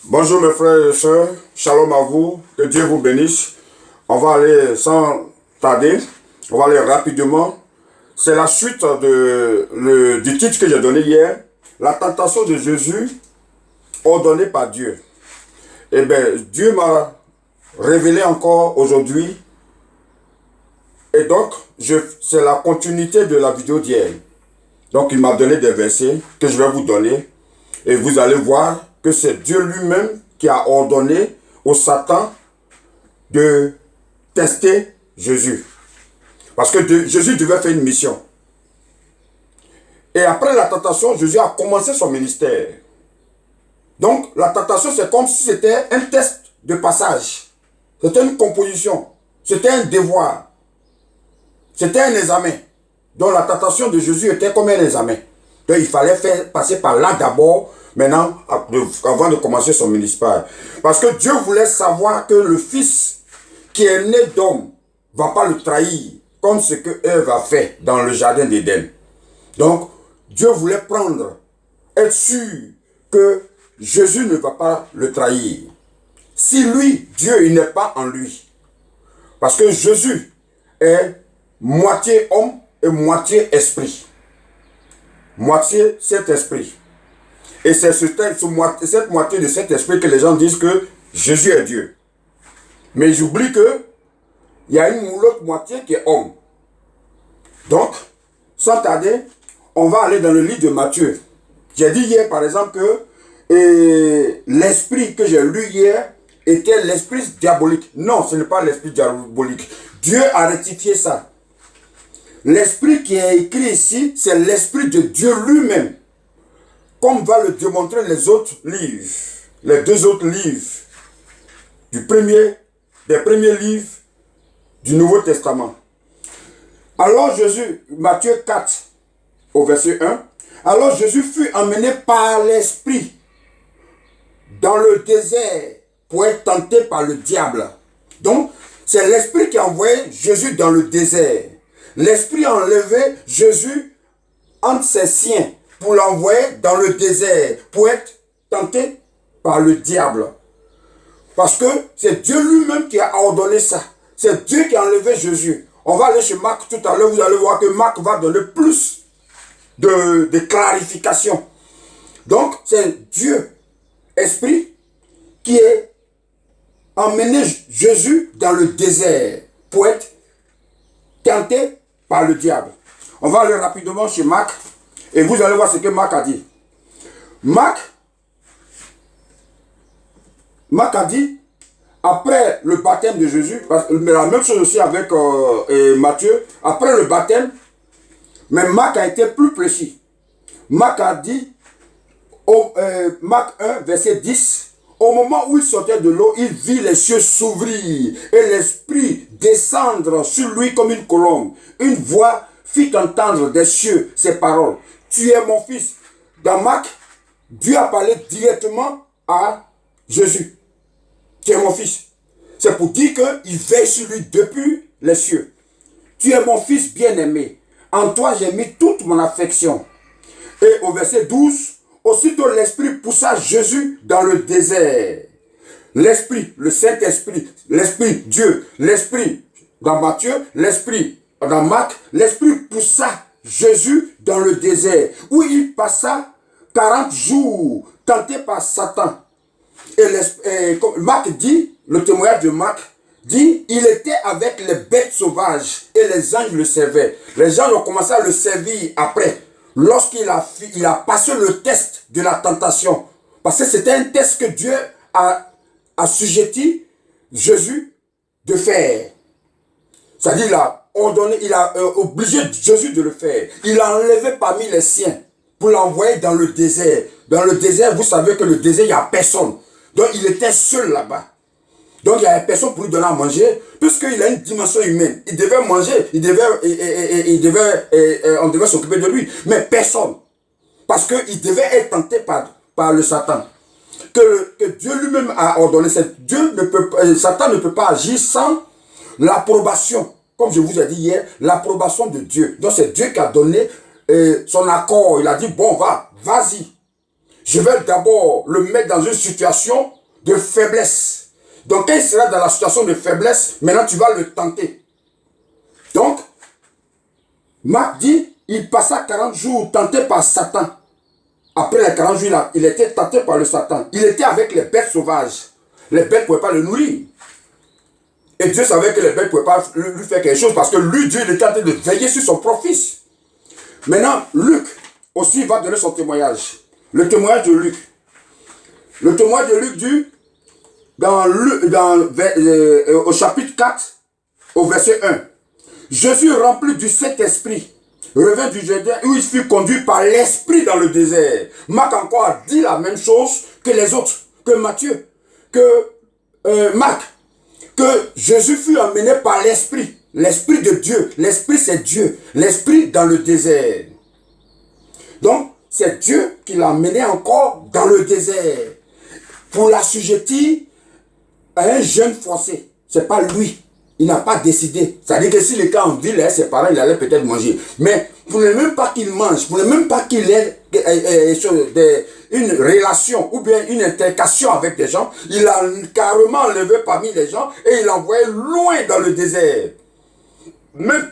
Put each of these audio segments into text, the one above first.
Bonjour mes frères et sœurs, shalom à vous, que Dieu vous bénisse. On va aller sans tarder, on va aller rapidement. C'est la suite du titre que j'ai donné hier, la tentation de Jésus ordonnée par Dieu. Eh bien, Dieu m'a révélé encore aujourd'hui, et donc c'est la continuité de la vidéo d'hier. Donc il m'a donné des versets que je vais vous donner, et vous allez voir que c'est Dieu lui-même qui a ordonné au Satan de tester Jésus. Parce que Jésus devait faire une mission. Et après la tentation, Jésus a commencé son ministère. Donc la tentation, c'est comme si c'était un test de passage. C'était une composition. C'était un devoir. C'était un examen. Donc la tentation de Jésus était comme un examen. Donc il fallait passer par là d'abord, maintenant, avant de commencer son ministère. Parce que Dieu voulait savoir que le Fils qui est né d'homme ne va pas le trahir, comme ce que Ève a fait dans le jardin d'Éden. Donc, Dieu voulait être sûr que Jésus ne va pas le trahir. Si lui, Dieu, il n'est pas en lui. Parce que Jésus est moitié homme et moitié esprit. Moitié Saint-Esprit. Et c'est cette moitié de Saint-Esprit que les gens disent que Jésus est Dieu. Mais j'oublie que il y a une autre moitié qui est homme. Donc, sans tarder, on va aller dans le livre de Matthieu. J'ai dit hier, par exemple, que l'esprit que j'ai lu hier était l'esprit diabolique. Non, ce n'est pas l'esprit diabolique. Dieu a rectifié ça. L'esprit qui est écrit ici, c'est l'esprit de Dieu lui-même. Comme va le démontrer les autres livres, les deux autres livres des premiers livres du Nouveau Testament. Alors Jésus, Matthieu 4, au verset 1, alors Jésus fut emmené par l'Esprit dans le désert pour être tenté par le diable. Donc, c'est l'Esprit qui a envoyé Jésus dans le désert. L'Esprit a enlevé Jésus entre ses siens pour l'envoyer dans le désert, pour être tenté par le diable. Parce que c'est Dieu lui-même qui a ordonné ça. C'est Dieu qui a enlevé Jésus. On va aller chez Marc tout à l'heure, vous allez voir que Marc va donner plus de clarification. Donc, c'est Dieu, Esprit, qui a emmené Jésus dans le désert pour être tenté par le diable. On va aller rapidement chez Marc et vous allez voir ce que Marc a dit. Marc a dit, après le baptême de Jésus, mais la même chose aussi avec Matthieu, après le baptême, mais Marc a été plus précis. Marc a dit, Marc 1, verset 10, au moment où il sortait de l'eau, il vit les cieux s'ouvrir et l'Esprit descendre sur lui comme une colombe. Une voix fit entendre des cieux ces paroles. Tu es mon fils. Dans Marc, Dieu a parlé directement à Jésus. Tu es mon fils. C'est pour dire qu'il veille sur lui depuis les cieux. Tu es mon fils bien-aimé. En toi, j'ai mis toute mon affection. Et au verset 12, aussitôt l'Esprit poussa Jésus dans le désert. L'Esprit, le Saint-Esprit, l'Esprit, Dieu, l'Esprit dans Matthieu, l'Esprit dans Marc, l'Esprit poussa Jésus dans le désert, où il passa 40 jours tenté par Satan. Et Marc dit, le témoignage de Marc dit, il était avec les bêtes sauvages et les anges le servaient. Les gens ont commencé à le servir après, lorsqu'il a passé le test de la tentation. Parce que c'était un test que Dieu a assujetti Jésus de faire. C'est-à-dire, il a obligé Jésus de le faire. Il a enlevé parmi les siens pour l'envoyer dans le désert. Dans le désert, vous savez que le désert, il n'y a personne. Donc, il était seul là-bas. Donc, il n'y avait personne pour lui donner à manger, puisqu'il a une dimension humaine. Il devait manger, on devait s'occuper de lui, mais personne. Parce qu'il devait être tenté par le Satan. Que Dieu lui-même a ordonné. Satan ne peut pas agir sans l'approbation. Comme je vous ai dit hier, l'approbation de Dieu. Donc, c'est Dieu qui a donné son accord. Il a dit, bon, vas-y. je vais d'abord le mettre dans une situation de faiblesse. Donc, quand il sera dans la situation de faiblesse, maintenant tu vas le tenter. Donc, Marc dit, il passa 40 jours tenté par Satan. Après les 40 jours, il était tenté par le Satan. Il était avec les bêtes sauvages. Les bêtes ne pouvaient pas le nourrir. Et Dieu savait que les bêtes ne pouvaient pas lui faire quelque chose parce que lui, Dieu, il était en train de veiller sur son propre fils. Maintenant, Luc aussi va donner son témoignage. Le témoignage de Luc. Le témoignage de Luc dit au chapitre 4, au verset 1. Jésus, rempli du Saint-Esprit, revint du Jardin où il fut conduit par l'Esprit dans le désert. Marc encore a dit la même chose que les autres, que Matthieu, que Marc, que Jésus fut emmené par l'Esprit, l'Esprit de Dieu. L'Esprit, c'est Dieu, l'Esprit dans le désert. Donc, c'est Dieu qui l'a emmené encore dans le désert pour l'assujettir à un jeûne forcé. Ce n'est pas lui. Il n'a pas décidé. C'est-à-dire que s'il était en ville, ses parents, il allait peut-être manger. Mais pour ne même pas qu'il mange, pour ne même pas qu'il ait une relation ou bien une intercation avec des gens, il a carrément enlevé parmi les gens et il l'a envoyé loin dans le désert. Même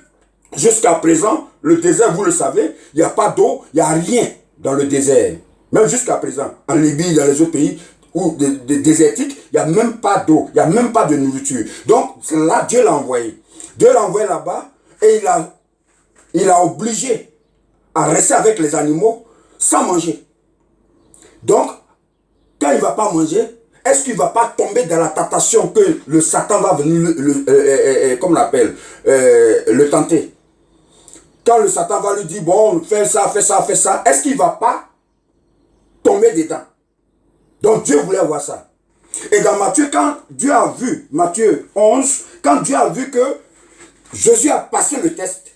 jusqu'à présent, le désert, vous le savez, il n'y a pas d'eau, il n'y a rien dans le désert. Même jusqu'à présent, en Libye, dans les autres pays ou désertiques, il n'y a même pas d'eau, il n'y a même pas de nourriture. Donc là, Dieu l'a envoyé. Dieu l'a envoyé là-bas et il a obligé à rester avec les animaux sans manger. Donc, quand il ne va pas manger, est-ce qu'il ne va pas tomber dans la tentation que le Satan va venir, comme on l'appelle, le tenter? Quand le Satan va lui dire, bon, fais ça, fais ça, fais ça, est-ce qu'il ne va pas tomber dedans? Donc Dieu voulait voir ça. Et dans Matthieu, quand Dieu a vu, Matthieu 11, quand Dieu a vu que Jésus a passé le test,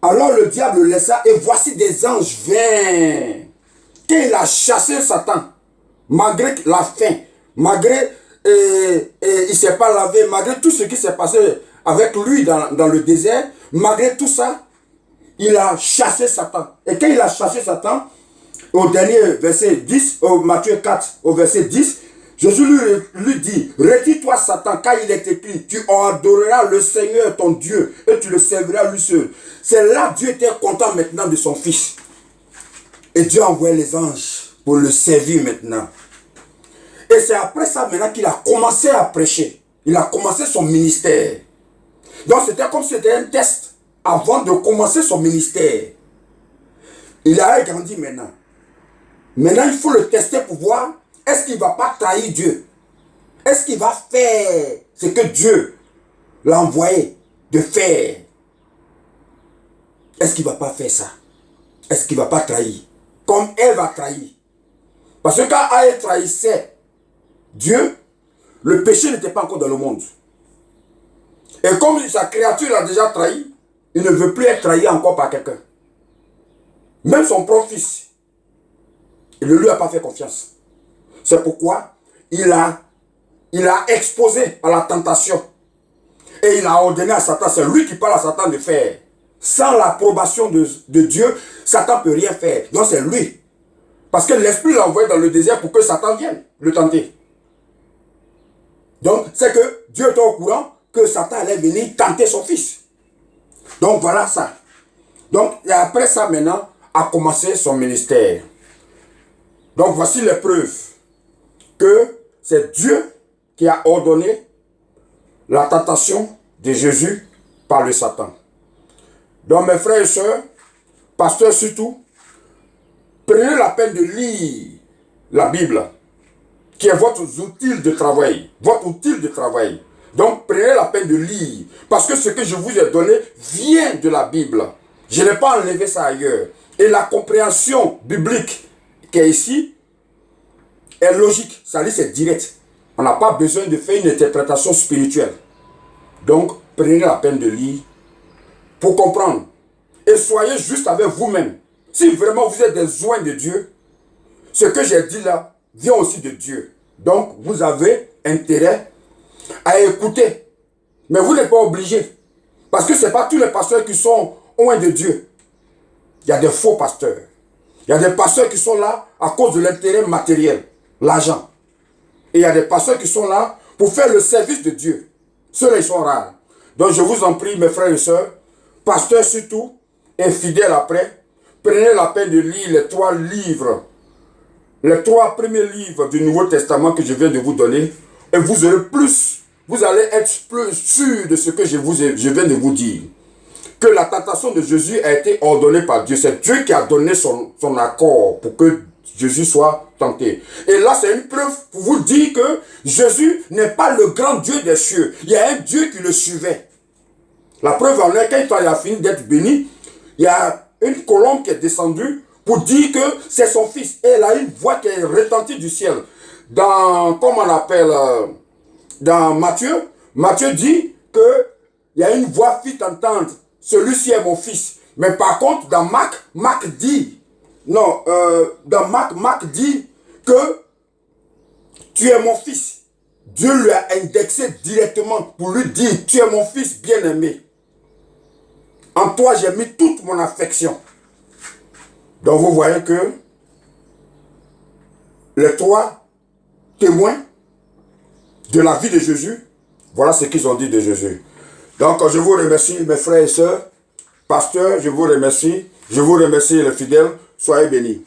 alors le diable le laissa et voici des anges vinrent. Quand il a chassé Satan, malgré la faim, malgré il ne s'est pas lavé, malgré tout ce qui s'est passé avec lui dans le désert, malgré tout ça, il a chassé Satan. Et quand il a chassé Satan, au dernier verset 10, au Matthieu 4, au verset 10, Jésus lui dit, retire-toi Satan, car il est écrit, tu adoreras le Seigneur ton Dieu et tu le serviras lui seul. C'est là que Dieu était content maintenant de son fils. Et Dieu a envoyé les anges pour le servir maintenant. Et c'est après ça maintenant qu'il a commencé à prêcher. Il a commencé son ministère. Donc c'était comme si c'était un test avant de commencer son ministère. Il a grandi maintenant. Maintenant, il faut le tester pour voir, est-ce qu'il ne va pas trahir Dieu? Est-ce qu'il va faire ce que Dieu l'a envoyé de faire? Est-ce qu'il ne va pas faire ça? Est-ce qu'il ne va pas trahir? Comme Ève a trahi. Parce que quand Ève trahissait Dieu, le péché n'était pas encore dans le monde. Et comme sa créature l'a déjà trahi, il ne veut plus être trahi encore par quelqu'un. Même son propre fils. Il ne lui a pas fait confiance. C'est pourquoi il a exposé à la tentation. Et il a ordonné à Satan, c'est lui qui parle à Satan de faire. Sans l'approbation de Dieu, Satan ne peut rien faire. Donc c'est lui. Parce que l'esprit l'a envoyé dans le désert pour que Satan vienne le tenter. Donc c'est que Dieu était au courant que Satan allait venir tenter son fils. Donc voilà ça. Donc et après ça maintenant, a commencé son ministère. Donc voici les preuves que c'est Dieu qui a ordonné la tentation de Jésus par le Satan. Donc mes frères et sœurs, pasteurs surtout, prenez la peine de lire la Bible, qui est votre outil de travail. Votre outil de travail. Donc prenez la peine de lire, parce que ce que je vous ai donné vient de la Bible. Je n'ai pas enlevé ça ailleurs. Et la compréhension biblique qui est ici est logique, c'est-à-dire c'est direct. On n'a pas besoin de faire une interprétation spirituelle. Donc, prenez la peine de lire pour comprendre. Et soyez juste avec vous-même. Si vraiment vous êtes des oints de Dieu, ce que j'ai dit là vient aussi de Dieu. Donc, vous avez intérêt à écouter. Mais vous n'êtes pas obligé. Parce que ce n'est pas tous les pasteurs qui sont oints de Dieu. Il y a des faux pasteurs. Il y a des pasteurs qui sont là à cause de l'intérêt matériel, l'argent. Et il y a des pasteurs qui sont là pour faire le service de Dieu. Ceux-là, ils sont rares. Donc je vous en prie, mes frères et sœurs, pasteurs surtout, et fidèles après, prenez la peine de lire les 3 livres, les 3 premiers livres du Nouveau Testament que je viens de vous donner, et vous aurez plus, vous allez être plus sûr de ce que je viens de vous dire. Que la tentation de Jésus a été ordonnée par Dieu. C'est Dieu qui a donné son accord pour que Jésus soit tenté. Et là, c'est une preuve pour vous dire que Jésus n'est pas le grand Dieu des cieux. Il y a un Dieu qui le suivait. La preuve en est, quand il a fini d'être béni, il y a une colombe qui est descendue pour dire que c'est son fils. Et elle a une voix qui est retentie du ciel. Dans, comment on appelle, dans Matthieu, Matthieu dit que il y a une voix fit entendre. Celui-ci est mon fils. Mais par contre, dans Marc dit, non, dans Marc dit que tu es mon fils. Dieu lui a indexé directement pour lui dire, tu es mon fils bien-aimé. En toi, j'ai mis toute mon affection. Donc vous voyez que les 3 témoins de la vie de Jésus, voilà ce qu'ils ont dit de Jésus. Donc, je vous remercie, mes frères et sœurs, pasteurs, je vous remercie les fidèles, soyez bénis.